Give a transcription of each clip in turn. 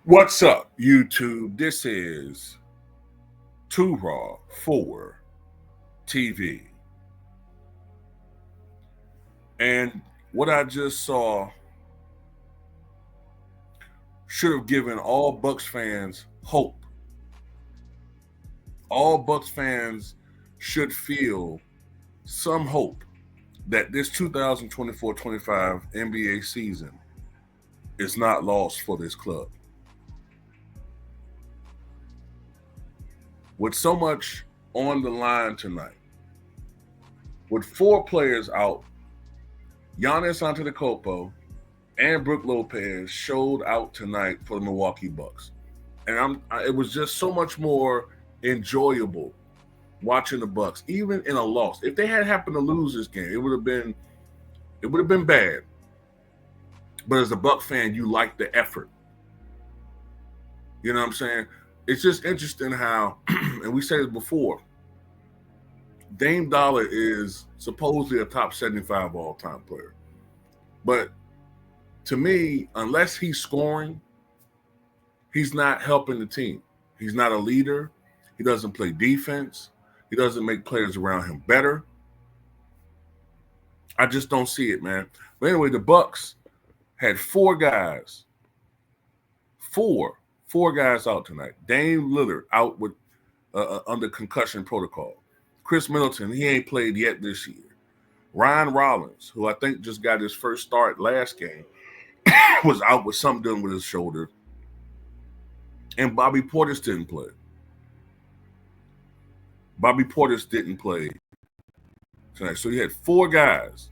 What's up, YouTube? This is Too Raw for TV. And what I just saw should have given all Bucks fans hope. All Bucks fans should feel some hope that this 2024-25 NBA season is not lost for this club. With so much on the line tonight, with 4 players out, Giannis Antetokounmpo and Brook Lopez showed out tonight for the Milwaukee Bucks. And it was just so much more enjoyable watching the Bucks, even in a loss. If they had happened to lose this game, it would have been bad. But as a Buck fan, you like the effort. You know what I'm saying? It's just interesting how, and we said it before, Dame Dollar is supposedly a top 75 all-time player. But to me, unless he's scoring, he's not helping the team. He's not a leader. He doesn't play defense. He doesn't make players around him better. I just don't see it, man. But anyway, the Bucks had 4 guys out tonight. Dame Lillard out with under concussion protocol. Chris Middleton, he ain't played yet this year. Ryan Rollins, who I think just got his first start last game, was out with something done with his shoulder. And Bobby Portis didn't play. Bobby Portis didn't play tonight. So you had 4 guys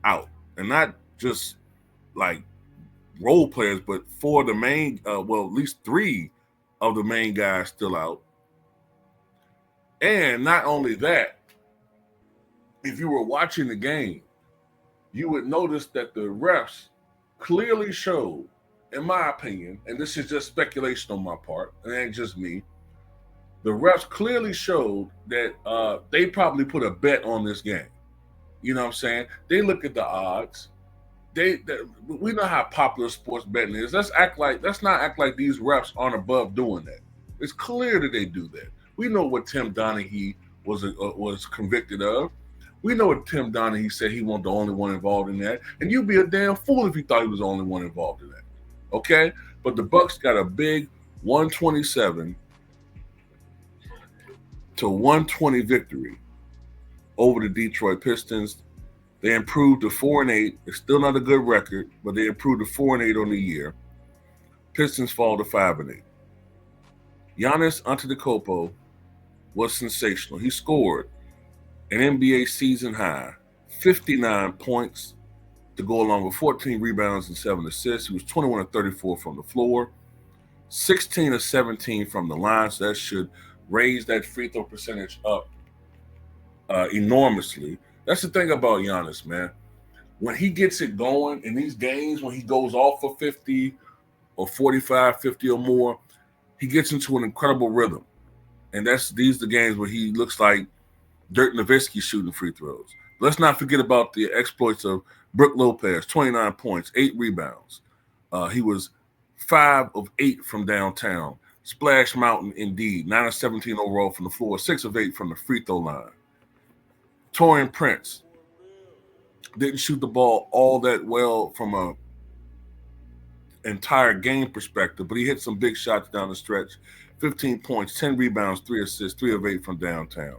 out. And not just like role players, but 4 of the main, at least 3 of the main guys still out. And not only that, if you were watching the game, you would notice that the refs clearly showed, in my opinion, and this is just speculation on my part, it ain't just me, the refs clearly showed that they probably put a bet on this game. You know what I'm saying? They look at the odds. We know how popular sports betting is. Let's not act like these refs aren't above doing that. It's clear that they do that. We know what Tim Donaghy was convicted of. We know what Tim Donaghy said he wasn't the only one involved in that. And you'd be a damn fool if you thought he was the only one involved in that. Okay? But the Bucks got a big 127 to 120 victory over the Detroit Pistons. They improved to 4-8. It's still not a good record, but they improved to 4-8 on the year. Pistons fall to 5-8. Giannis Antetokounmpo was sensational. He scored an NBA season high 59 points to go along with 14 rebounds and 7 assists. He was 21 of 34 from the floor, 16 of 17 from the line. So that should raise that free throw percentage up enormously. That's the thing about Giannis, man. When he gets it going in these games, when he goes off for 50 or 45, 50 or more, he gets into an incredible rhythm. And these are the games where he looks like Dirk Nowitzki shooting free throws. Let's not forget about the exploits of Brook Lopez, 29 points, 8 rebounds. He was 5 of 8 from downtown. Splash Mountain indeed, 9 of 17 overall from the floor, 6 of 8 from the free throw line. Taurean Prince didn't shoot the ball all that well from a entire game perspective, but he hit some big shots down the stretch. 15 points, 10 rebounds, 3 assists, 3 of 8 from downtown.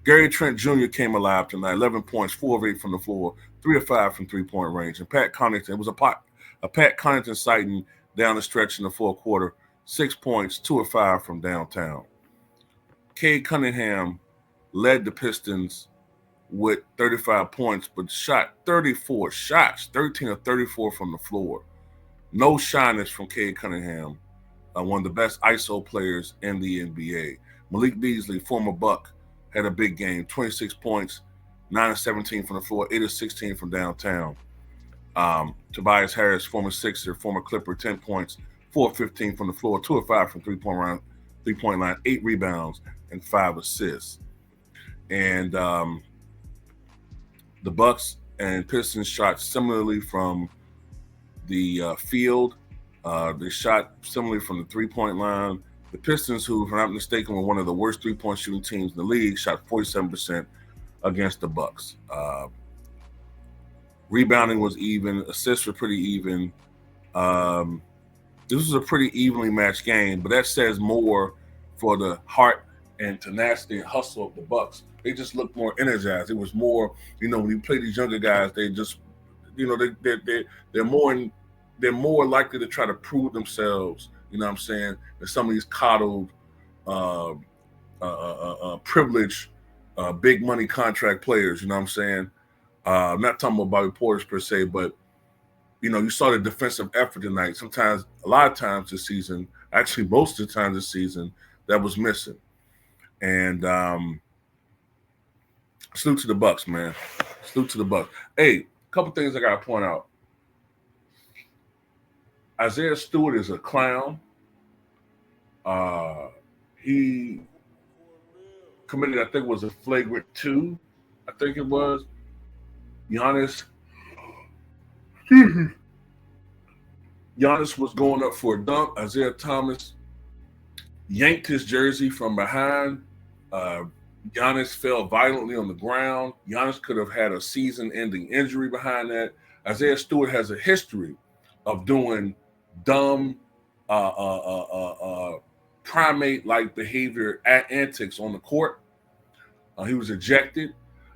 Gary Trent Jr. came alive tonight, 11 points, 4 of 8 from the floor, 3 of 5 from three-point range. And Pat Connaughton, it was a Pat Connaughton sighting down the stretch in the fourth quarter, 6 points, 2 of 5 from downtown. Cade Cunningham led the Pistons with 35 points, but shot 34 shots, 13 of 34 from the floor. No shyness from Cade Cunningham, one of the best ISO players in the NBA. Malik Beasley, former Buck, had a big game, 26 points, 9 of 17 from the floor, 8 of 16 from downtown. Tobias Harris, former Sixer, former Clipper, 10 points, 4 of 15 from the floor, 2 of 5 from three-point line, 8 rebounds, and 5 assists. And the Bucks and Pistons shot similarly from the field. They shot similarly from the three-point line. The Pistons, who, if I'm not mistaken, were one of the worst three-point shooting teams in the league, shot 47% against the Bucks. Rebounding was even. Assists were pretty even. This was a pretty evenly matched game, but that says more for the heart and tenacity and hustle of the Bucks. They just looked more energized. It was more, when you play these younger guys, they just, they're more likely to try to prove themselves. You know what I'm saying? Than some of these coddled, privileged, big money contract players. You know what I'm saying? I'm not talking about Bobby Portis per se, but you saw the defensive effort tonight. Sometimes, a lot of times this season, actually most of the time this season, that was missing. And salute to the Bucks, man. Salute to the Bucks. Hey, a couple things I gotta point out. Isaiah Stewart is a clown. He committed, I think it was a flagrant 2. I think it was. Giannis was going up for a dunk. Isaiah Thomas yanked his jersey from behind. Giannis fell violently on the ground. Giannis could have had a season-ending injury behind that. Isaiah Stewart has a history of doing dumb, primate-like behavior antics on the court. He was ejected.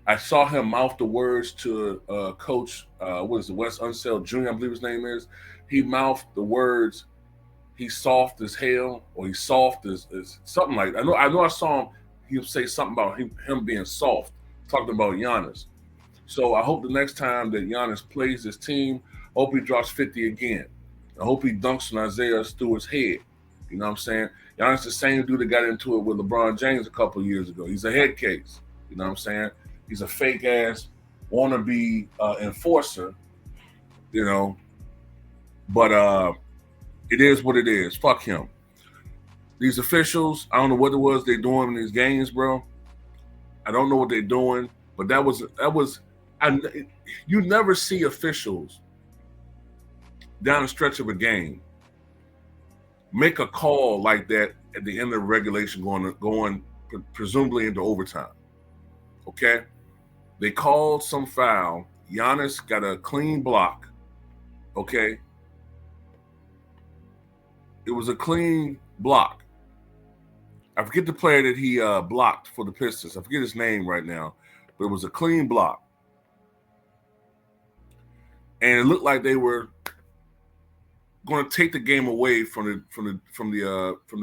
I saw him mouth the words to Coach, Wes Unseld Jr., I believe his name is. He mouthed the words, he's soft as hell, or he's soft as something like that. I know I saw him say something about him being soft, talking about Giannis. So I hope the next time that Giannis plays this team, I hope he drops 50 again. I hope he dunks on Isaiah Stewart's head. You know what I'm saying? Giannis the same dude that got into it with LeBron James a couple of years ago. He's a head case. You know what I'm saying? He's a fake ass wannabe enforcer, but it is what it is. Fuck him. These officials, I don't know what it was they're doing in these games, bro. I don't know what they're doing, but you never see officials down the stretch of a game make a call like that at the end of regulation going presumably into overtime. Okay? They called some foul. Giannis got a clean block. Okay? It was a clean block. I forget the player that he blocked for the Pistons. I forget his name right now, but it was a clean block. And it looked like they were going to take the game away from the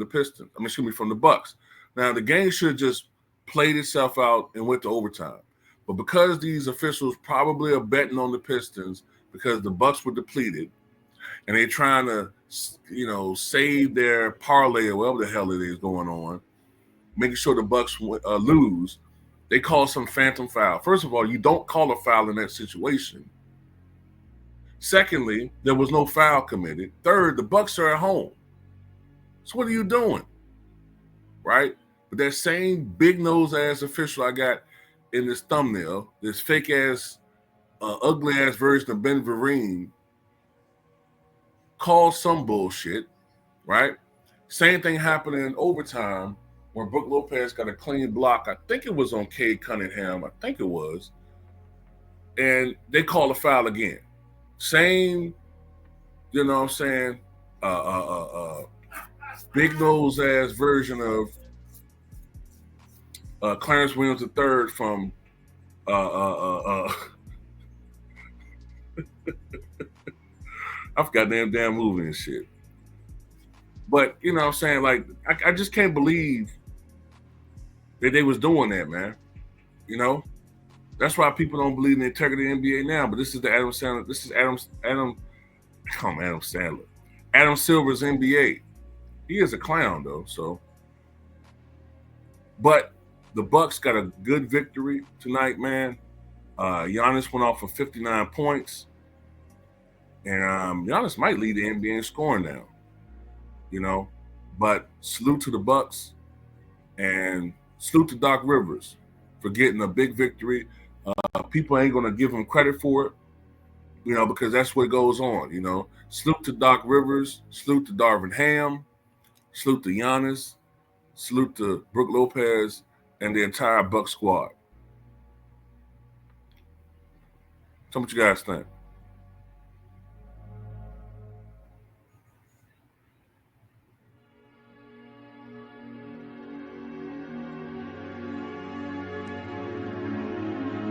Pistons. From the Bucks. Now the game should have just played itself out and went to overtime. But because these officials probably are betting on the Pistons because the Bucks were depleted and they're trying to, save their parlay or whatever the hell it is going on, making sure the Bucks lose, they call some phantom foul. First of all, you don't call a foul in that situation. Secondly, there was no foul committed. Third, the Bucks are at home. So what are you doing? Right? But that same big nose ass official I got in this thumbnail, this fake ass, ugly ass version of Ben Vereen, called some bullshit, right? Same thing happened in overtime where Brook Lopez got a clean block. I think it was on Cade Cunningham. I think it was. And they called a foul again. Same, you know what I'm saying, big nose ass version of Clarence Williams III from I forgot the damn movie and shit. But you know what I'm saying, like I just can't believe that they was doing that, man. That's why people don't believe in the integrity of the NBA now. But this is the Adam Sandler. This is Adam Come, Adam Sandler. Adam Silver's NBA. He is a clown though. So, but the Bucks got a good victory tonight, man. Giannis went off for 59 points, and Giannis might lead the NBA in scoring now. You know, but salute to the Bucks and salute to Doc Rivers for getting a big victory. People ain't gonna give him credit for it, because that's what goes on. Salute to Doc Rivers, salute to Darvin Ham, salute to Giannis, salute to Brook Lopez and the entire Buck squad. Tell me what you guys think.